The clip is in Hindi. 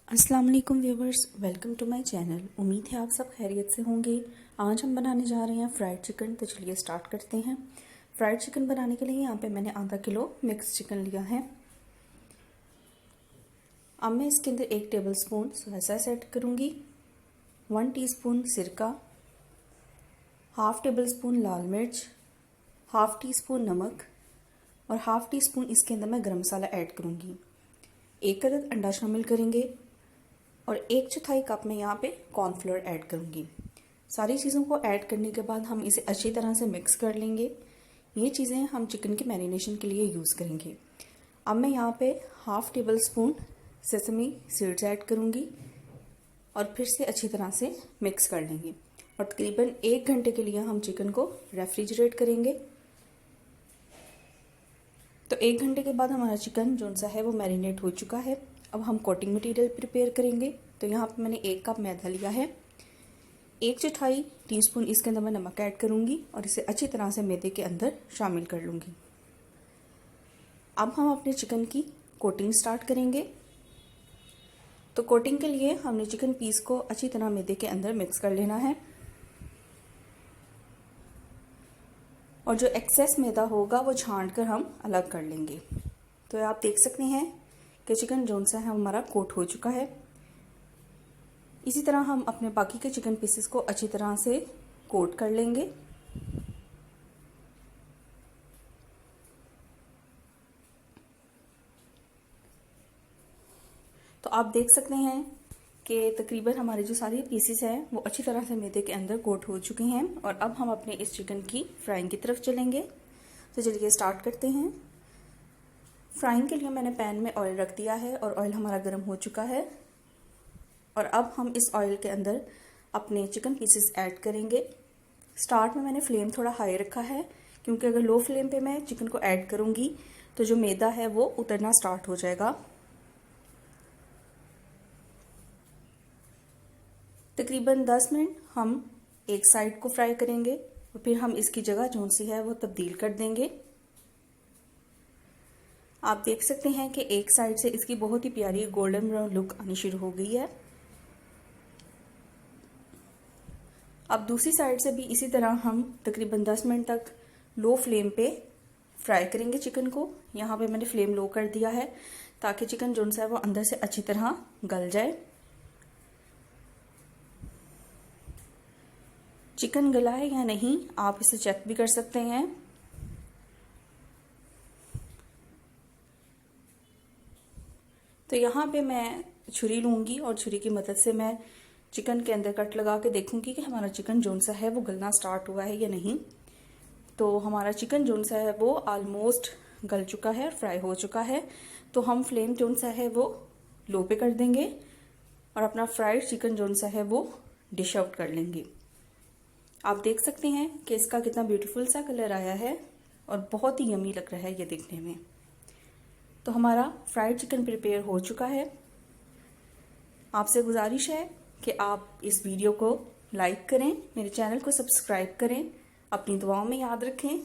अस्सलाम वालेकुम viewers, welcome to my channel. उम्मीद है आप सब खैरियत से होंगे। आज हम बनाने जा रहे हैं फ्राइड चिकन। तो चलिए स्टार्ट करते हैं। फ्राइड चिकन बनाने के लिए यहाँ पे मैंने आधा किलो मिक्स चिकन लिया है। अब मैं इसके अंदर 1 टेबलस्पून सोया सॉस ऐड करूँगी, 1 टीस्पून सिरका, हाफ टेबलस्पून लाल मिर्च, हाफ टी स्पून नमक और हाफ टी स्पून इसके अंदर मैं गरम मसाला ऐड करूँगी। 1 अदद अंडा शामिल करेंगे और 1/4 कप में यहाँ पे कॉर्नफ्लोर ऐड करूँगी। सारी चीज़ों को ऐड करने के बाद हम इसे अच्छी तरह से मिक्स कर लेंगे। ये चीज़ें हम चिकन के मैरिनेशन के लिए यूज़ करेंगे। अब मैं यहाँ पे half table spoon sesame seeds add करूँगी और फिर से अच्छी तरह से मिक्स कर लेंगे और तकरीबन 1 घंटे के लिए हम चिकन को रेफ्रिजरेट करेंगे। तो 1 घंटे के बाद हमारा चिकन जो सा है वो मैरिनेट हो चुका है। अब हम कोटिंग मटेरियल प्रिपेयर करेंगे। तो यहाँ पे मैंने 1 कप मैदा लिया है, 1/4 टीस्पून इसके अंदर मैं नमक ऐड करूँगी और इसे अच्छी तरह से मैदे के अंदर शामिल कर लूँगी। अब हम अपने चिकन की कोटिंग स्टार्ट करेंगे। तो कोटिंग के लिए हमने चिकन पीस को अच्छी तरह मैदे के अंदर मिक्स कर लेना है और जो एक्सेस मैदा होगा वो छांट कर हम अलग कर लेंगे। तो आप देख सकते हैं कि चिकन जोन सा है हमारा कोट हो चुका है। इसी तरह हम अपने बाकी के चिकन पीसेस को अच्छी तरह से कोट कर लेंगे। तो आप देख सकते हैं कि तकरीबन हमारे जो सारे पीसेस हैं वो अच्छी तरह से मैदे के अंदर कोट हो चुके हैं और अब हम अपने इस चिकन की फ्राइंग की तरफ चलेंगे। तो चलिए स्टार्ट करते हैं। फ्राइंग के लिए मैंने पैन में ऑयल रख दिया है और ऑयल हमारा गर्म हो चुका है और अब हम इस ऑयल के अंदर अपने चिकन पीसेस ऐड करेंगे। स्टार्ट में मैंने फ्लेम थोड़ा हाई रखा है क्योंकि अगर लो फ्लेम पे मैं चिकन को ऐड करूँगी तो जो मैदा है वो उतरना स्टार्ट हो जाएगा। तकरीबन 10 मिनट हम एक साइड को फ्राई करेंगे और फिर हम इसकी जगह जो सी है वो तब्दील कर देंगे। आप देख सकते हैं कि एक साइड से इसकी बहुत ही प्यारी गोल्डन ब्राउन लुक आनी शुरू हो गई है। अब दूसरी साइड से भी इसी तरह हम तकरीबन 10 मिनट तक लो फ्लेम पे फ्राई करेंगे चिकन को। यहाँ पे मैंने फ्लेम लो कर दिया है ताकि चिकन जो सा है वो अंदर से अच्छी तरह गल जाए। चिकन गला है या नहीं आप इसे चेक भी कर सकते हैं। तो यहाँ पे मैं छुरी लूँगी और छुरी की मदद से मैं चिकन के अंदर कट लगा के देखूंगी कि हमारा चिकन जोन सा है वो गलना स्टार्ट हुआ है या नहीं। तो हमारा चिकन जोन सा है वो ऑलमोस्ट गल चुका है, फ्राई हो चुका है। तो हम फ्लेम जोन सा है वो लो पे कर देंगे और अपना फ्राइड चिकन जोन सा है वो डिश आउट कर लेंगे। आप देख सकते हैं कि इसका कितना ब्यूटीफुल सा कलर आया है और बहुत ही यमी लग रहा है ये देखने में। तो हमारा फ्राइड चिकन प्रिपेयर हो चुका है। आपसे गुजारिश है कि आप इस वीडियो को लाइक करें, मेरे चैनल को सब्सक्राइब करें, अपनी दुआओं में याद रखें।